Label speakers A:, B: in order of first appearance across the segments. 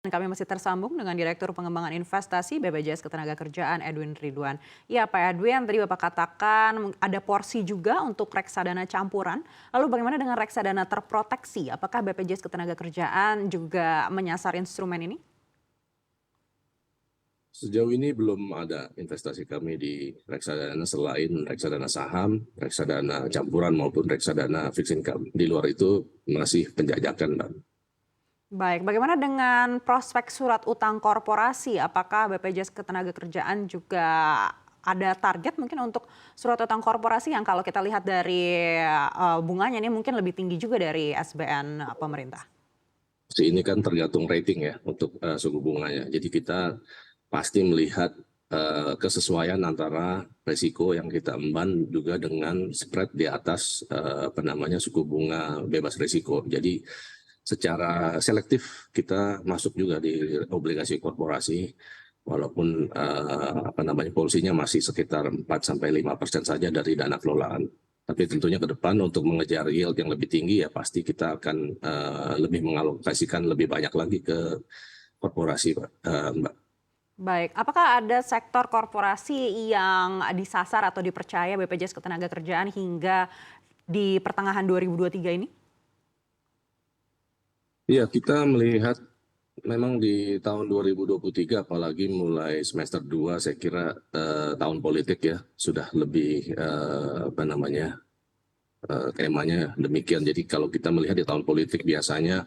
A: Kami masih tersambung dengan Direktur Pengembangan Investasi BPJS Ketenagakerjaan Edwin Ridwan. Ya Pak Edwin, tadi Bapak katakan ada porsi juga untuk reksadana campuran. Lalu bagaimana dengan reksadana terproteksi? Apakah BPJS Ketenagakerjaan juga menyasar instrumen ini?
B: Sejauh ini belum ada investasi kami di reksadana selain reksadana saham, reksadana campuran maupun reksadana fixed income. Di luar itu masih penjajakan, Mbak.
A: Baik, bagaimana dengan prospek surat utang korporasi? Apakah BPJS Ketenagakerjaan juga ada target mungkin untuk surat utang korporasi yang kalau kita lihat dari bunganya ini mungkin lebih tinggi juga dari SBN pemerintah?
B: Ini kan tergantung rating ya untuk suku bunganya. Jadi kita pasti melihat kesesuaian antara resiko yang kita emban juga dengan spread di atas suku bunga bebas risiko. Jadi secara selektif kita masuk juga di obligasi korporasi walaupun polisinya masih sekitar 4-5% saja dari dana kelolaan. Tapi tentunya ke depan untuk mengejar yield yang lebih tinggi ya pasti kita akan lebih mengalokasikan lebih banyak lagi ke korporasi, Mbak.
A: Baik, apakah ada sektor korporasi yang disasar atau dipercaya BPJS Ketenagakerjaan hingga di pertengahan 2023 ini?
B: Iya, kita melihat memang di tahun 2023 apalagi mulai semester 2 saya kira tahun politik ya sudah lebih temanya demikian. Jadi kalau kita melihat di tahun politik biasanya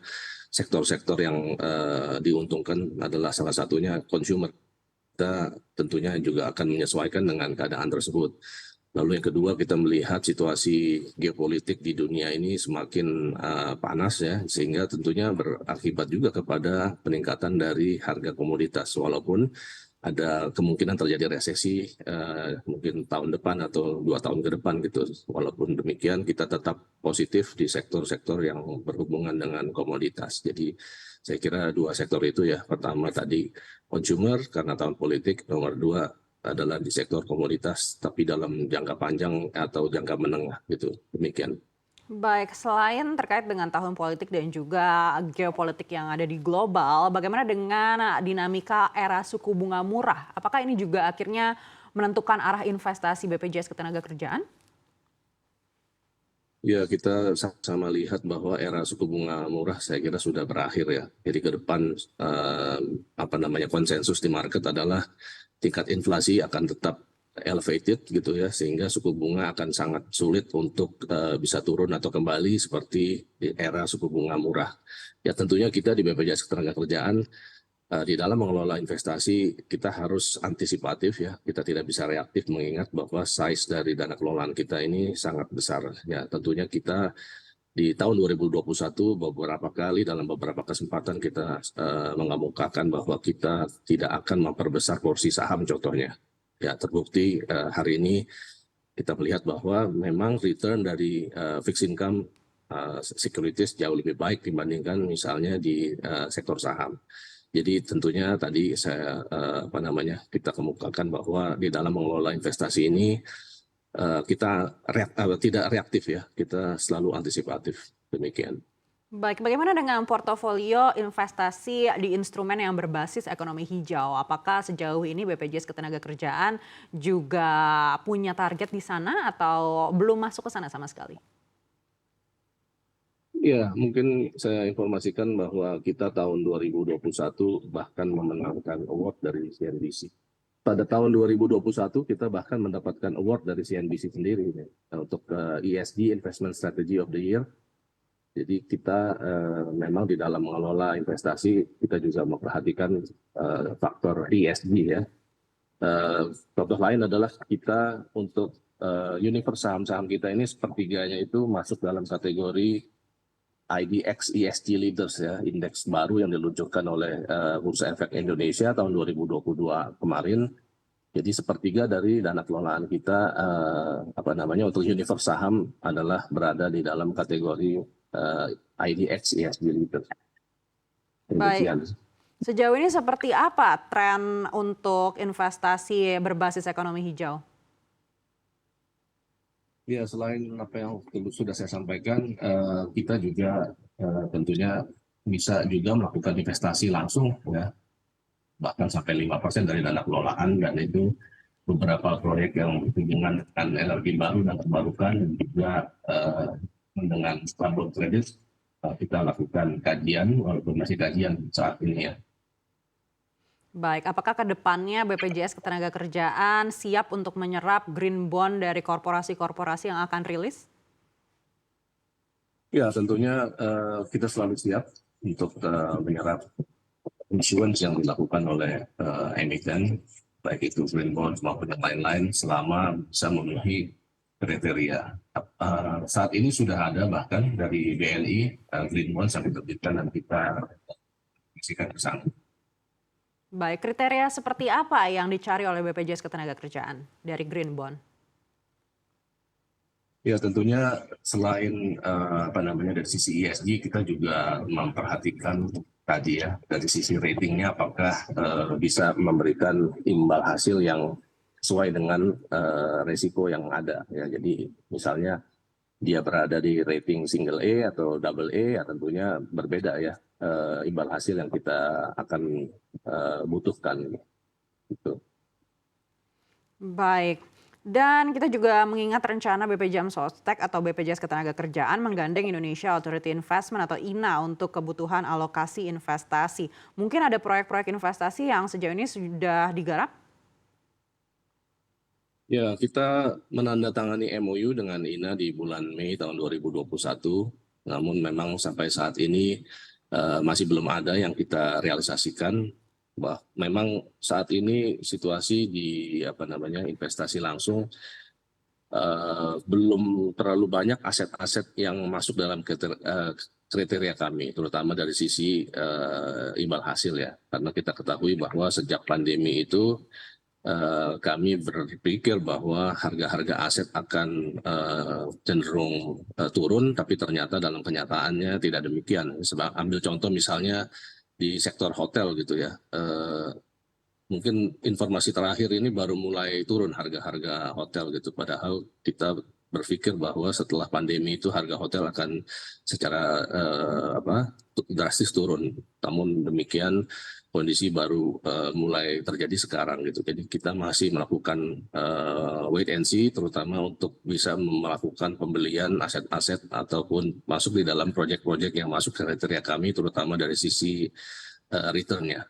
B: sektor-sektor yang diuntungkan adalah salah satunya consumer. Kita tentunya juga akan menyesuaikan dengan keadaan tersebut. Lalu yang kedua kita melihat situasi geopolitik di dunia ini semakin panas ya, sehingga tentunya berakibat juga kepada peningkatan dari harga komoditas. Walaupun ada kemungkinan terjadi resesi mungkin tahun depan atau 2 tahun ke depan gitu. Walaupun demikian kita tetap positif di sektor-sektor yang berhubungan dengan komoditas. Jadi saya kira 2 sektor itu ya. Pertama tadi consumer karena tahun politik, nomor 2 adalah di sektor komoditas tapi dalam jangka panjang atau jangka menengah gitu. Demikian.
A: Baik, selain terkait dengan tahun politik dan juga geopolitik yang ada di global, bagaimana dengan dinamika era suku bunga murah? Apakah ini juga akhirnya menentukan arah investasi BPJS Ketenagakerjaan?
B: Ya, kita sama lihat bahwa era suku bunga murah saya kira sudah berakhir ya. Jadi ke depan konsensus di market adalah tingkat inflasi akan tetap elevated gitu ya, sehingga suku bunga akan sangat sulit untuk bisa turun atau kembali seperti di era suku bunga murah. Ya tentunya kita di BPJS Ketenagakerjaan di dalam mengelola investasi kita harus antisipatif ya, kita tidak bisa reaktif mengingat bahwa size dari dana kelolaan kita ini sangat besar. Ya tentunya kita di tahun 2021 beberapa kali dalam beberapa kesempatan kita mengemukakan bahwa kita tidak akan memperbesar porsi saham contohnya. Ya terbukti hari ini kita melihat bahwa memang return dari fixed income securities jauh lebih baik dibandingkan misalnya di sektor saham. Jadi tentunya tadi kita kemukakan bahwa di dalam mengelola investasi ini kita tidak reaktif ya, kita selalu antisipatif demikian.
A: Baik, bagaimana dengan portofolio investasi di instrumen yang berbasis ekonomi hijau? Apakah sejauh ini BPJS Ketenagakerjaan juga punya target di sana atau belum masuk ke sana sama sekali?
B: Ya, mungkin saya informasikan bahwa kita tahun 2021 bahkan memenangkan award dari CNBC. Pada tahun 2021 kita bahkan mendapatkan award dari CNBC sendiri ya, untuk ESG Investment Strategy of the Year. Jadi kita memang di dalam mengelola investasi kita juga memperhatikan faktor ESG ya. Contoh lain adalah kita untuk universe saham-saham kita ini sepertiganya itu masuk dalam kategori IDX ESG Leaders ya, indeks baru yang diluncurkan oleh Bursa Efek Indonesia tahun 2022 kemarin. Jadi sepertiga dari dana kelolaan kita untuk universe saham adalah berada di dalam kategori IDX ESG Leaders.
A: Baik,
B: Demikian.
A: sejauh ini seperti apa tren untuk investasi berbasis ekonomi hijau?
B: Ya, selain apa yang sudah saya sampaikan, kita juga tentunya bisa juga melakukan investasi langsung ya, bahkan sampai 5% dari dana kelolaan, dan itu beberapa proyek yang berhubungan dengan energi baru dan terbarukan, dan juga dengan carbon credit kita lakukan kajian, walaupun masih kajian saat ini ya.
A: Baik, apakah ke depannya BPJS Ketenagakerjaan siap untuk menyerap green bond dari korporasi-korporasi yang akan rilis?
B: Ya, tentunya kita selalu siap untuk menyerap issuance yang dilakukan oleh emiten, baik itu green bond maupun yang lain-lain, selama bisa memenuhi kriteria. Saat ini sudah ada bahkan dari BNI green bond yang diterbitkan, dan kita isikan ke sana.
A: Baik, kriteria seperti apa yang dicari oleh BPJS Ketenagakerjaan dari green bond?
B: Ya, tentunya selain dari sisi ESG, kita juga memperhatikan tadi ya, dari sisi ratingnya apakah bisa memberikan imbal hasil yang sesuai dengan resiko yang ada ya. Jadi misalnya dia berada di rating single A atau double A, ya tentunya berbeda ya imbal hasil yang kita akan butuhkan gitu.
A: Baik, dan kita juga mengingat rencana BPJS Sostek atau BPJS Ketenagakerjaan menggandeng Indonesia Authority Investment atau INA untuk kebutuhan alokasi investasi. Mungkin ada proyek-proyek investasi yang sejauh ini sudah digarap?
B: Ya, kita menandatangani MOU dengan INA di bulan Mei tahun 2021. Namun memang sampai saat ini masih belum ada yang kita realisasikan. Memang saat ini situasi di investasi langsung belum terlalu banyak aset-aset yang masuk dalam kriteria kami, terutama dari sisi imbal hasil ya. Karena kita ketahui bahwa sejak pandemi itu kami berpikir bahwa harga-harga aset akan cenderung turun, tapi ternyata dalam kenyataannya tidak demikian. Sebab ambil contoh misalnya di sektor hotel gitu ya, mungkin informasi terakhir ini baru mulai turun harga-harga hotel gitu. Padahal kita berpikir bahwa setelah pandemi itu harga hotel akan secara drastis turun. Namun demikian kondisi baru mulai terjadi sekarang gitu. Jadi kita masih melakukan wait and see, terutama untuk bisa melakukan pembelian aset-aset ataupun masuk di dalam proyek-proyek yang masuk kriteria kami, terutama dari sisi return-nya.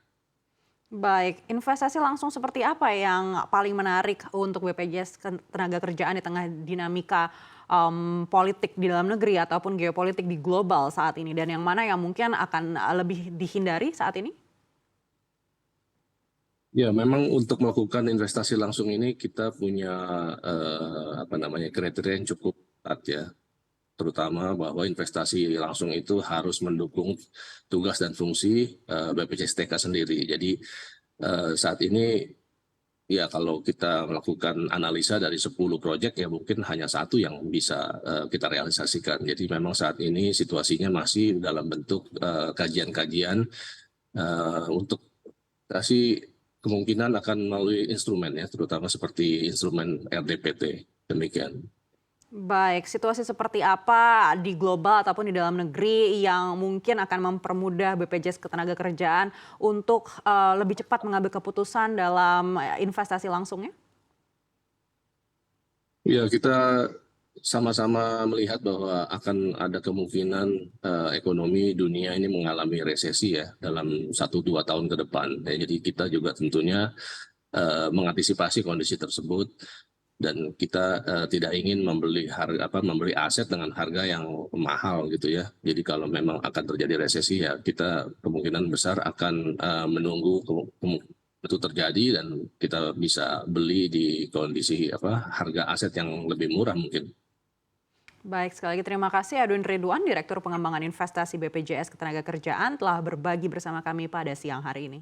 A: Baik, investasi langsung seperti apa yang paling menarik untuk BPJS Ketenagakerjaan di tengah dinamika politik di dalam negeri ataupun geopolitik di global saat ini, dan yang mana yang mungkin akan lebih dihindari saat ini?
B: Ya, memang untuk melakukan investasi langsung ini kita punya kriteria yang cukup ketat ya, terutama bahwa investasi langsung itu harus mendukung tugas dan fungsi BPJS TK sendiri. Jadi saat ini ya, kalau kita melakukan analisa dari 10 proyek ya mungkin hanya satu yang bisa kita realisasikan. Jadi memang saat ini situasinya masih dalam bentuk kajian-kajian untuk kasih kemungkinan akan melalui instrumen ya, terutama seperti instrumen RDPT. Demikian.
A: Baik, situasi seperti apa di global ataupun di dalam negeri yang mungkin akan mempermudah BPJS Ketenagakerjaan untuk lebih cepat mengambil keputusan dalam investasi langsungnya?
B: Ya, kita sama-sama melihat bahwa akan ada kemungkinan ekonomi dunia ini mengalami resesi ya dalam 1-2 tahun ke depan. Ya, jadi kita juga tentunya mengantisipasi kondisi tersebut, dan kita tidak ingin membeli aset dengan harga yang mahal gitu ya. Jadi kalau memang akan terjadi resesi ya kita kemungkinan besar akan menunggu itu terjadi, dan kita bisa beli di kondisi harga aset yang lebih murah mungkin.
A: Baik, sekali lagi terima kasih Edwin Ridwan, Direktur Pengembangan Investasi BPJS Ketenagakerjaan telah berbagi bersama kami pada siang hari ini.